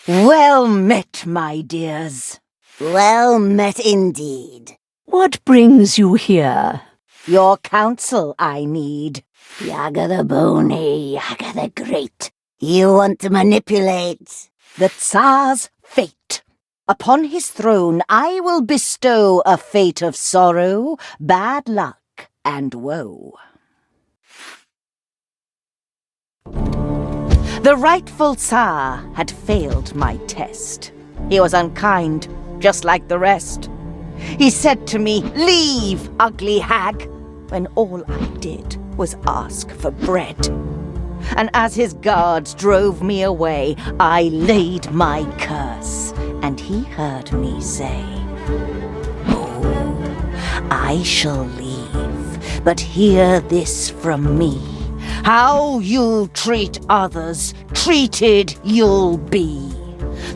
Well met, my dears. Well met indeed. What brings you here? Your counsel I need. Yaga the Bony, Yaga the Great. You want to manipulate the Tsar's fate. Upon his throne I will bestow a fate of sorrow, bad luck, and woe. The rightful Tzar had failed my test. He was unkind, just like the rest. He said to me, "Leave, ugly hag," when all I did was ask for bread. And as his guards drove me away, I laid my curse, and he heard me say, "Oh, I shall leave, but hear this from me. How you treat others, treated you'll be.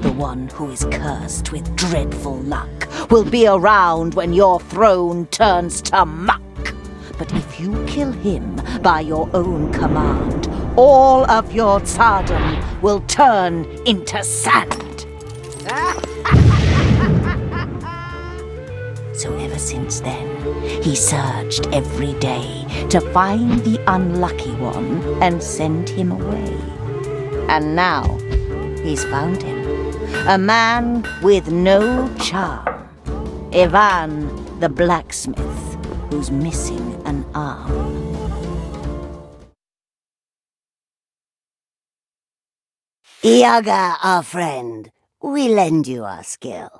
The one who is cursed with dreadful luck will be around when your throne turns to muck. But if you kill him by your own command, all of your tsardom will turn into sand." So ever since then, he searched every day to find the unlucky one and send him away. And now he's found him, a man with no charm, Ivan the blacksmith, who's missing an arm. Yaga, our friend, we lend you our skill.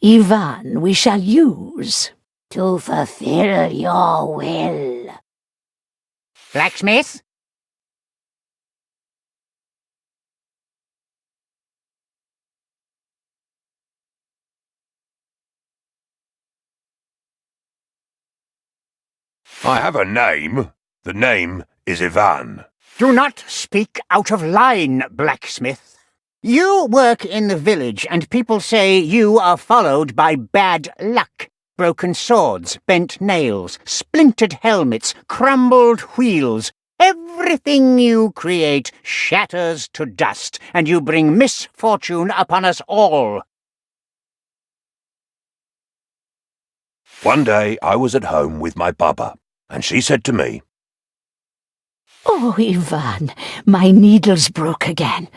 Ivan we shall use. To fulfill your will. Blacksmith? I have a name. The name is Ivan. Do not speak out of line, blacksmith. You work in the village, and people say you are followed by bad luck. Broken swords, bent nails, splintered helmets, crumbled wheels. Everything you create shatters to dust, and you bring misfortune upon us all. One day I was at home with my baba, and she said to me, Oh, Ivan, my needle's broke again.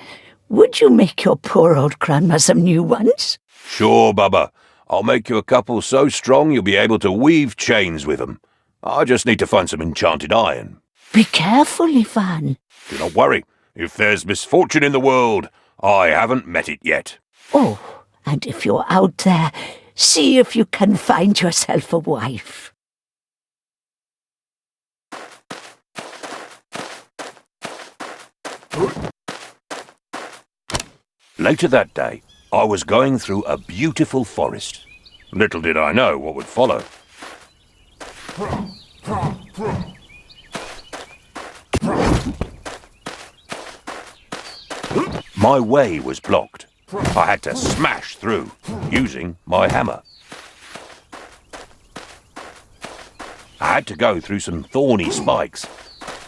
Would you make your poor old grandma some new ones? "Sure, baba. I'll make you a couple so strong you'll be able to weave chains with them. I just need to find some enchanted iron." Be careful, Ivan. Do not worry. If there's misfortune in the world, I haven't met it yet. Oh, and if you're out there, see if you can find yourself a wife. Later that day, I was going through a beautiful forest. Little did I know what would follow. My way was blocked. I had to smash through, using my hammer. I had to go through some thorny spikes.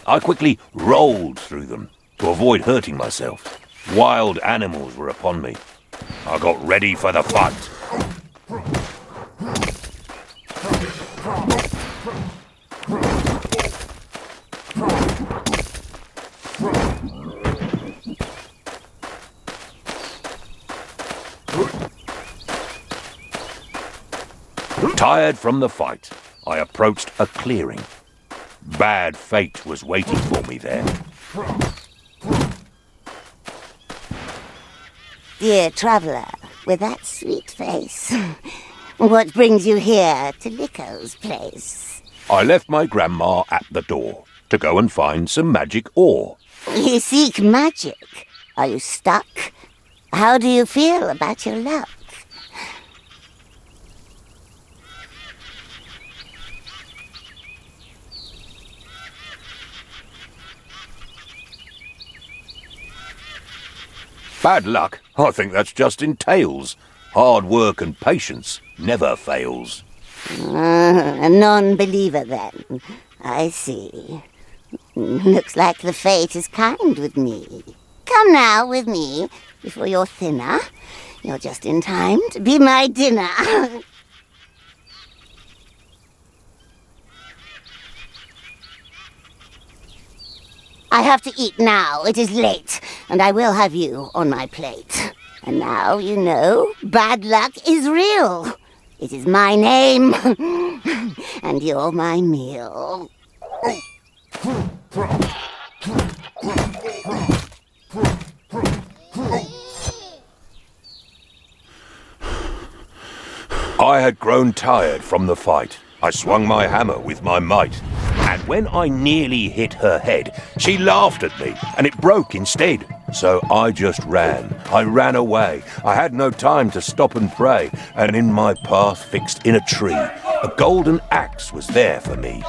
I quickly rolled through them to avoid hurting myself. Wild animals were upon me. I got ready for the fight. Tired from the fight, I approached a clearing. Bad fate was waiting for me there. Dear traveller, with that sweet face, what brings you here to Lico's place? I left my grandma at the door to go and find some magic ore. You seek magic. Are you stuck? How do you feel about your luck? Bad luck? I think that's just in tales. Hard work and patience never fails. A non-believer then. I see. Looks like the fate is kind with me. Come now with me before you're thinner. You're just in time to be my dinner. I have to eat now. It is late, and I will have you on my plate. And now you know bad luck is real. It is my name, and you're my meal. I had grown tired from the fight. I swung my hammer with my might, and when I nearly hit her head, she laughed at me, and it broke instead. So I just ran. I ran away. I had no time to stop and pray, and in my path fixed in a tree, a golden axe was there for me.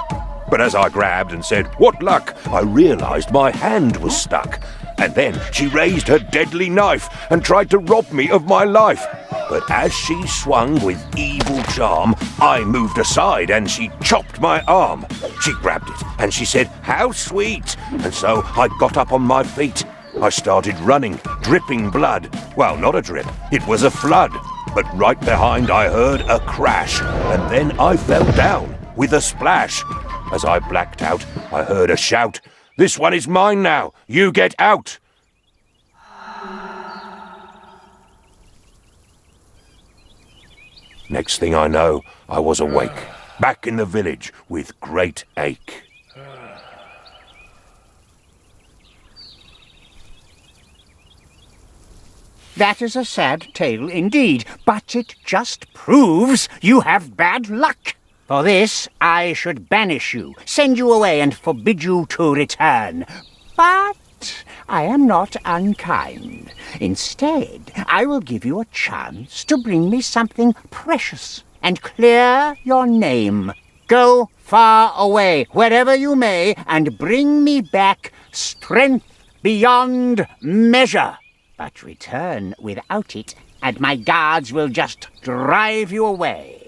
But as I grabbed and said, "What luck?" I realized my hand was stuck. And then she raised her deadly knife and tried to rob me of my life. But as she swung with evil charm, I moved aside and she chopped my arm. She grabbed it and she said, "How sweet!" And so I got up on my feet. I started running, dripping blood. Well, not a drip, it was a flood. But right behind I heard a crash, and then I fell down with a splash. As I blacked out, I heard a shout, "This one is mine now, you get out!" Next thing I know, I was awake, back in the village with great ache. That is a sad tale indeed, but it just proves you have bad luck. For this, I should banish you, send you away, and forbid you to return. But I am not unkind. Instead, I will give you a chance to bring me something precious and clear your name. Go far away, wherever you may, and bring me back strength beyond measure. But return without it, and my guards will just drive you away.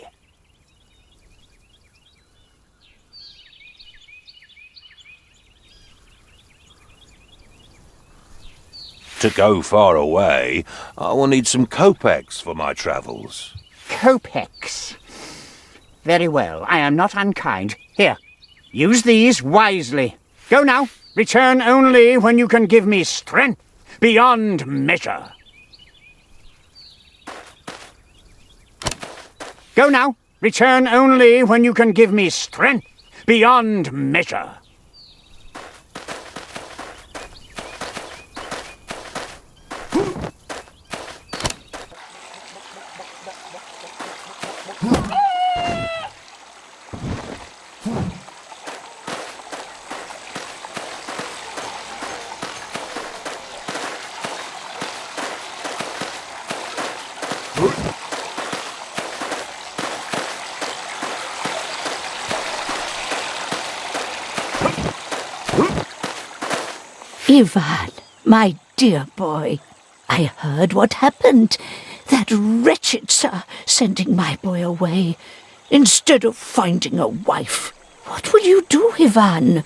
To go far away, I will need some kopecks for my travels. Kopecks. Very well, I am not unkind. Here, use these wisely. Go now. Return only when you can give me strength beyond measure. Go now. Return only when you can give me strength beyond measure. Ivan, my dear boy, I heard what happened. That wretched Tzar sending my boy away, instead of finding a wife. What will you do, Ivan?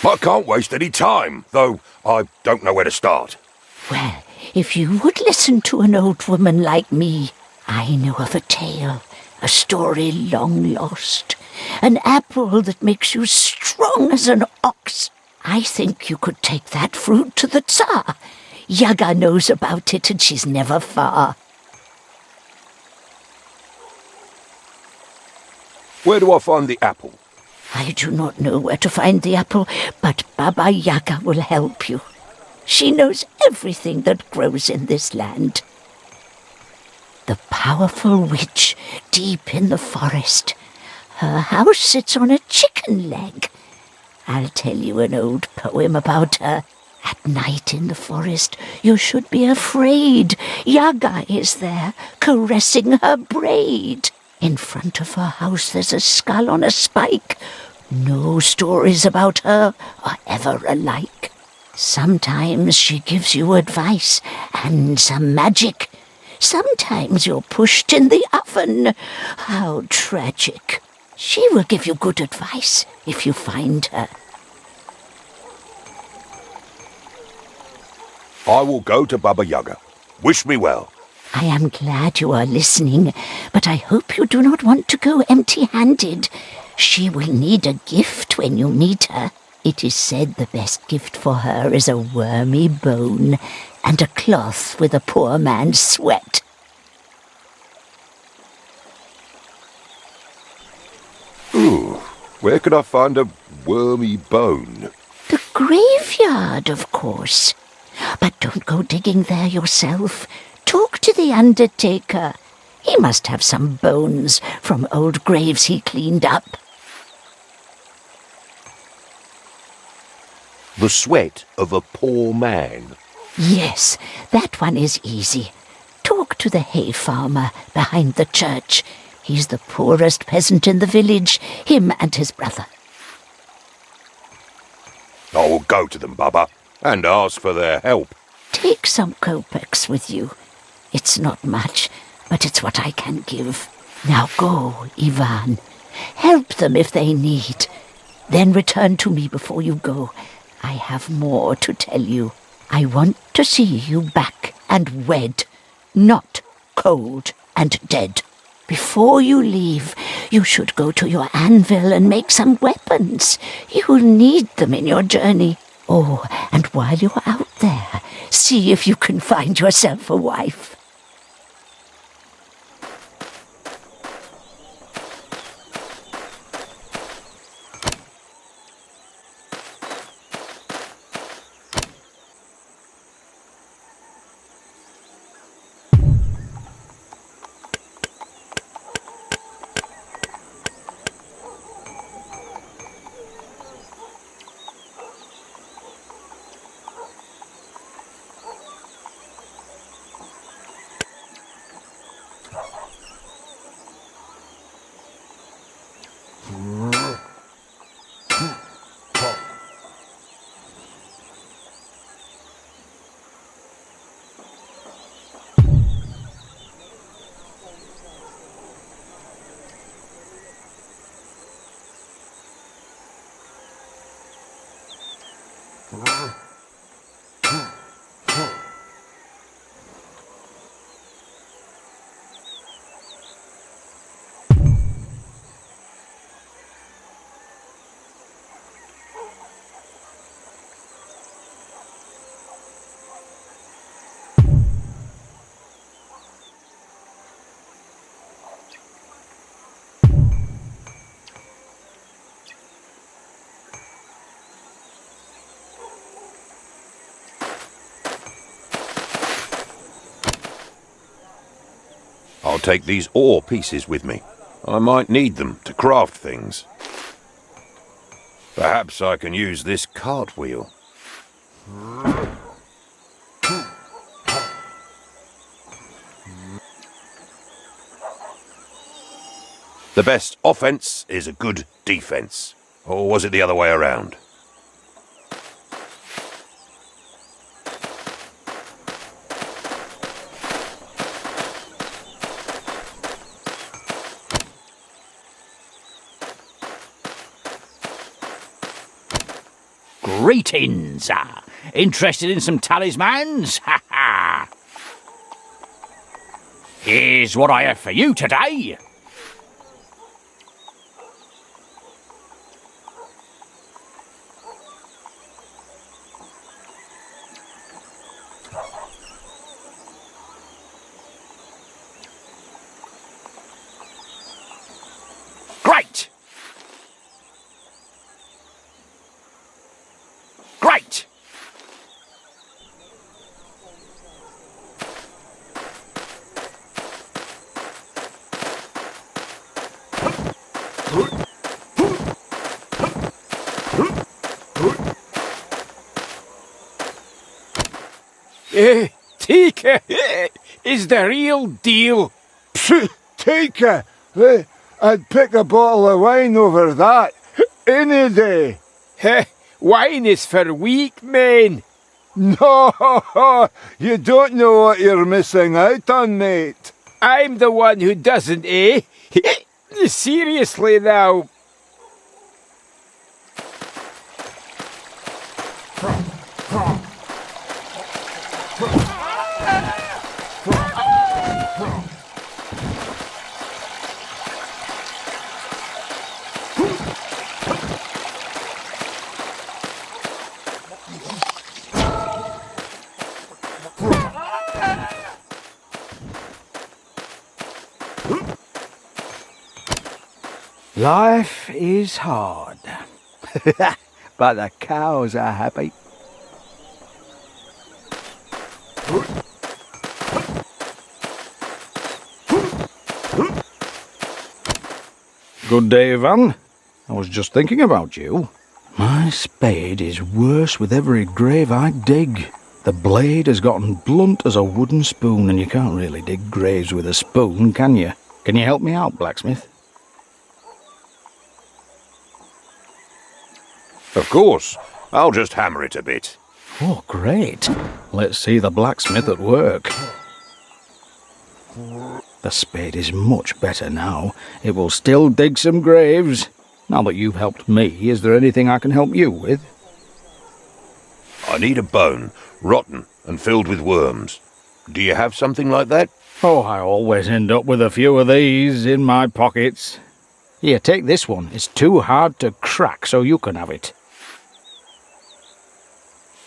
I can't waste any time, though I don't know where to start. Well, if you would listen to an old woman like me, I know of a tale, a story long lost, an apple that makes you strong as an ox. I think you could take that fruit to the Tzar. Yaga knows about it and she's never far. Where do I find the apple? I do not know where to find the apple, but Baba Yaga will help you. She knows everything that grows in this land. The powerful witch deep in the forest. Her house sits on a chicken leg. I'll tell you an old poem about her. At night in the forest, you should be afraid. Yaga is there, caressing her braid. In front of her house there's a skull on a spike. No stories about her are ever alike. Sometimes she gives you advice and some magic. Sometimes you're pushed in the oven. How tragic. She will give you good advice if you find her. I will go to Baba Yaga. Wish me well. I am glad you are listening, but I hope you do not want to go empty-handed. She will need a gift when you meet her. It is said the best gift for her is a wormy bone and a cloth with a poor man's sweat. Ooh, where could I find a wormy bone? The graveyard, of course. But don't go digging there yourself. Talk to the undertaker. He must have some bones from old graves he cleaned up. The sweat of a poor man. Yes, that one is easy. Talk to the hay farmer behind the church. He's the poorest peasant in the village, him and his brother. I will go to them, Baba, and ask for their help. Take some kopecks with you. It's not much, but it's what I can give. Now go, Ivan. Help them if they need. Then return to me before you go. I have more to tell you. I want to see you back and wed, not cold and dead. Before you leave, you should go to your anvil and make some weapons. You'll need them in your journey. Oh, and while you're out there, see if you can find yourself a wife. I'll take these ore pieces with me. I might need them to craft things. Perhaps I can use this cartwheel. The best offense is a good defense. Or was it the other way around? Greetings! Interested in some talismans? Ha ha! Here's what I have for you today. Great! Great! Tika is the real deal. Tika? I'd pick a bottle of wine over that any day. Wine is for weak men. No, you don't know what you're missing out on, mate. I'm the one who doesn't, eh? Seriously now. Life is hard. But the cows are happy. Good day, Van. I was just thinking about you. My spade is worse with every grave I dig. The blade has gotten blunt as a wooden spoon, and you can't really dig graves with a spoon, can you? Can you help me out, blacksmith? Of course. I'll just hammer it a bit. Oh, great. Let's see the blacksmith at work. The spade is much better now. It will still dig some graves. Now that you've helped me, is there anything I can help you with? I need a bone, rotten and filled with worms. Do you have something like that? Oh, I always end up with a few of these in my pockets. Here, take this one. It's too hard to crack, so you can have it.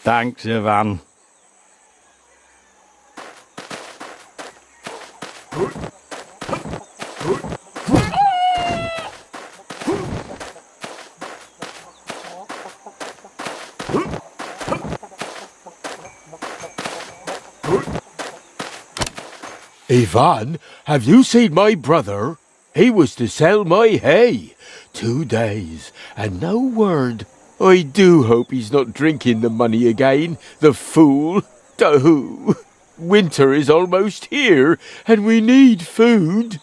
Thanks, Ivan. Ivan, have you seen my brother? He was to sell my hay. 2 days, and no word. I do hope he's not drinking the money again, the fool. Dahoo. Winter is almost here, and we need food.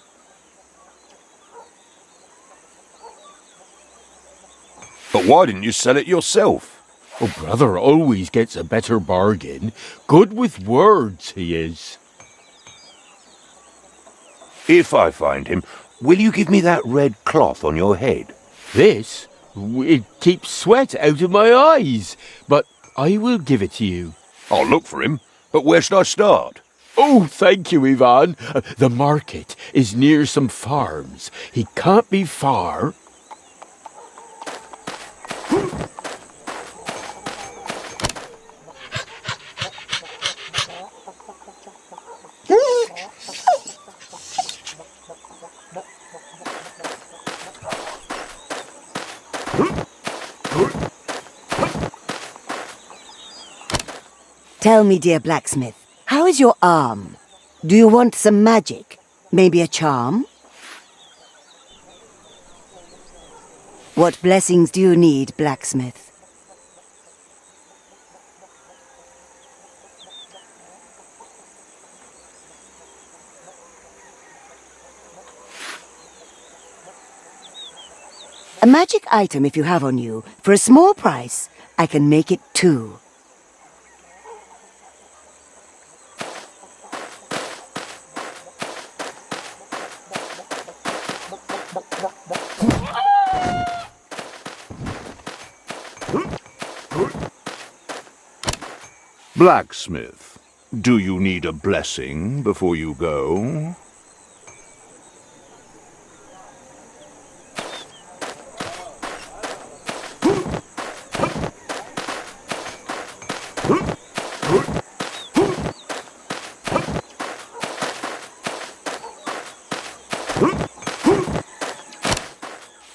But why didn't you sell it yourself? Oh, brother always gets a better bargain. Good with words, he is. If I find him, will you give me that red cloth on your head? This? It keeps sweat out of my eyes, but I will give it to you. I'll look for him, but where should I start? Oh, thank you, Ivan. The market is near some farms. He can't be far. Tell me, dear blacksmith, how is your arm? Do you want some magic? Maybe a charm? What blessings do you need, blacksmith? A magic item if you have on you. For a small price, I can make it too. Blacksmith, do you need a blessing before you go?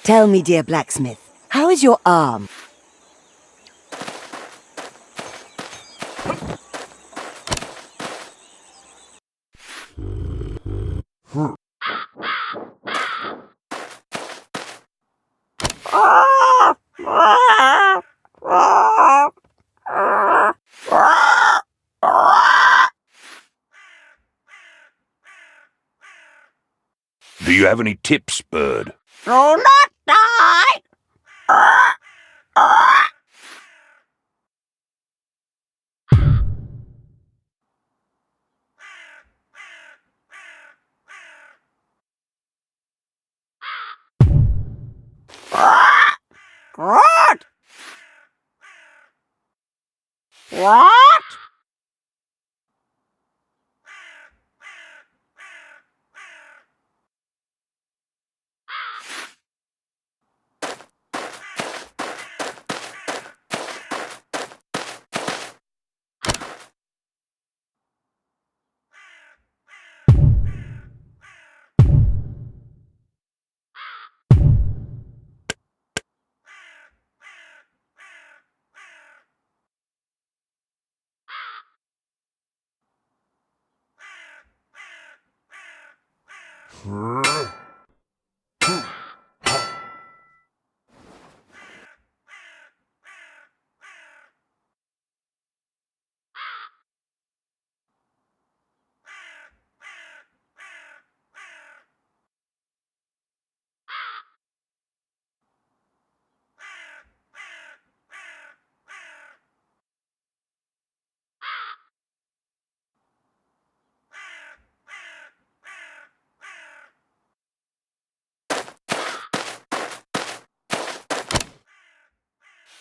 Tell me, dear blacksmith, how is your arm? Do you have any tips, bird? Do not die! What? What?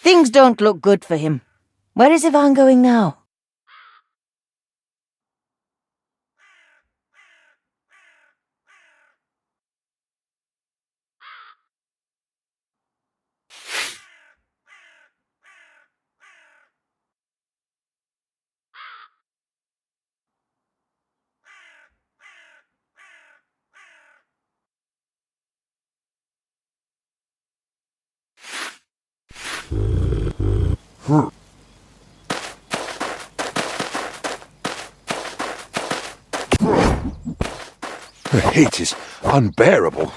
Things don't look good for him. Where is Ivan going now? The heat is unbearable.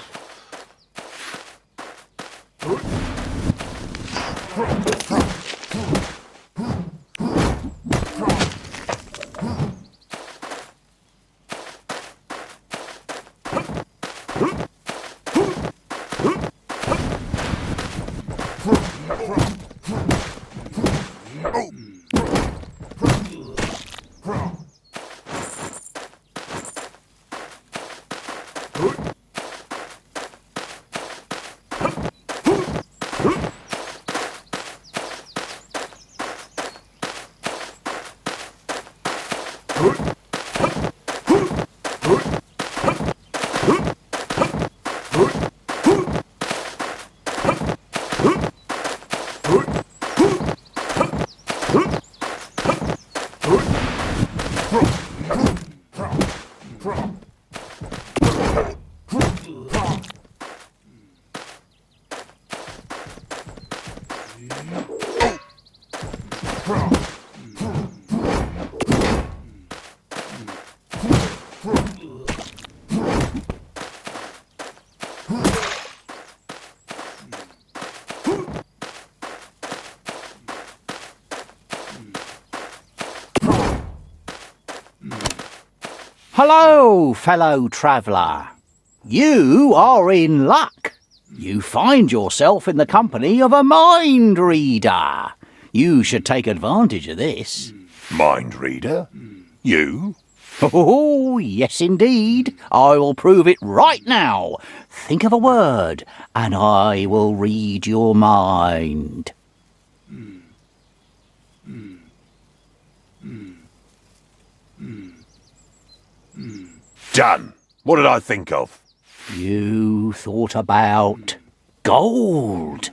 Hello, fellow traveller. You are in luck. You find yourself in the company of a mind reader. You should take advantage of this. Mind reader? You? Oh, yes indeed. I will prove it right now. Think of a word, and I will read your mind. Done. What did I think of? You thought about gold.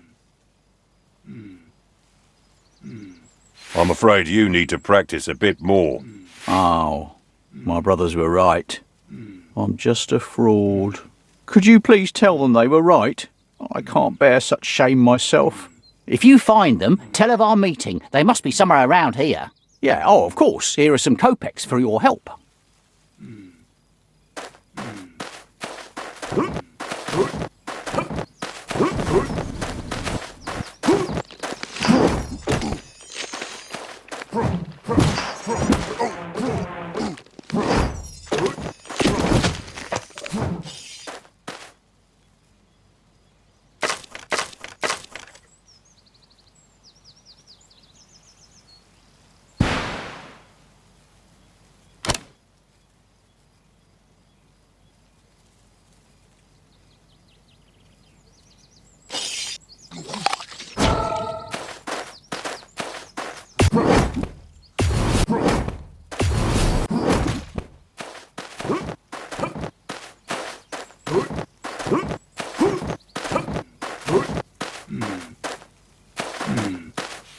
I'm afraid you need to practice a bit more. Oh, my brothers were right. I'm just a fraud. Could you please tell them they were right? I can't bear such shame myself. If you find them, tell of our meeting. They must be somewhere around here. Yeah, oh, of course. Here are some kopecks for your help.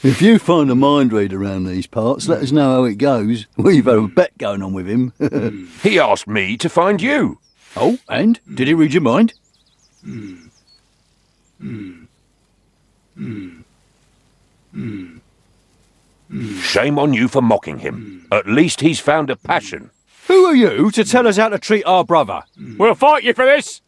If you find a mind reader around these parts, let us know how it goes. We've had a bet going on with him. He asked me to find you. Oh, and? Did he read your mind? Shame on you for mocking him. At least he's found a passion. Who are you to tell us how to treat our brother? We'll fight you for this!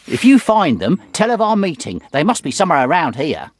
If you find them, tell of our meeting. They must be somewhere around here.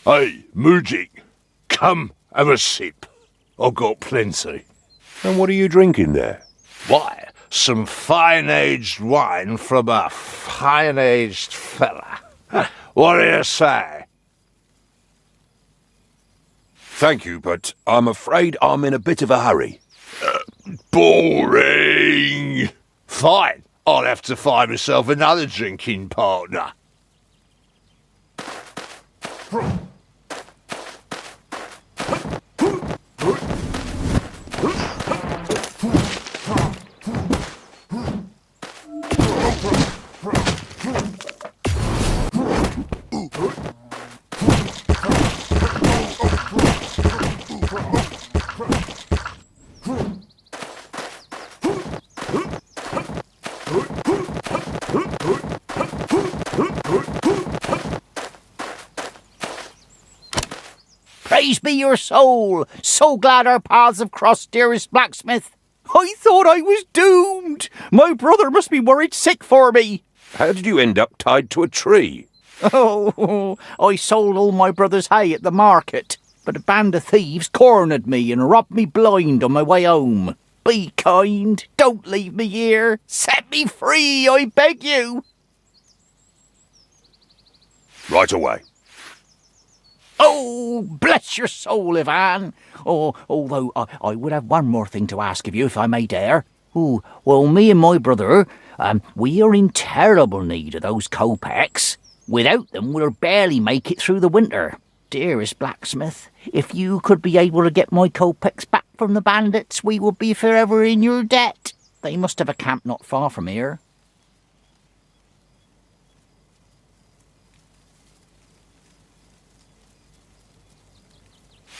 Hey, Mujik, come have a sip. I've got plenty. And what are you drinking there? Why, some fine-aged wine from a fine-aged fella. What do you say? Thank you, but I'm afraid I'm in a bit of a hurry. Boring. Fine, I'll have to find myself another drinking partner. Praise be your soul! So glad our paths have crossed, dearest blacksmith. I thought I was doomed. My brother must be worried sick for me. How did you end up tied to a tree? Oh, I sold all my brother's hay at the market, but a band of thieves cornered me and robbed me blind on my way home. Be kind, don't leave me here. Set me free, I beg you. Right away. Oh, bless your soul, Ivan. Oh, although I would have one more thing to ask of you, if I may dare. Oh, well, me and my brother, we are in terrible need of those kopecks. Without them, we'll barely make it through the winter. Dearest blacksmith, if you could be able to get my kopecks back from the bandits, we would be forever in your debt. They must have a camp not far from here.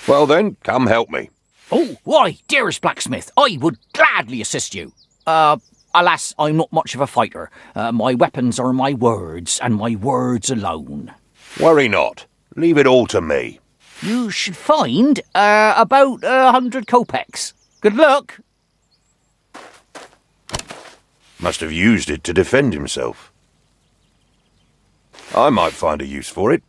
Well then, come help me. Oh, why, dearest blacksmith, I would gladly assist you. alas, I'm not much of a fighter. My weapons are my words, and my words alone. Worry not. Leave it all to me. You should find about 100 kopecks. Good luck. Must have used it to defend himself. I might find a use for it.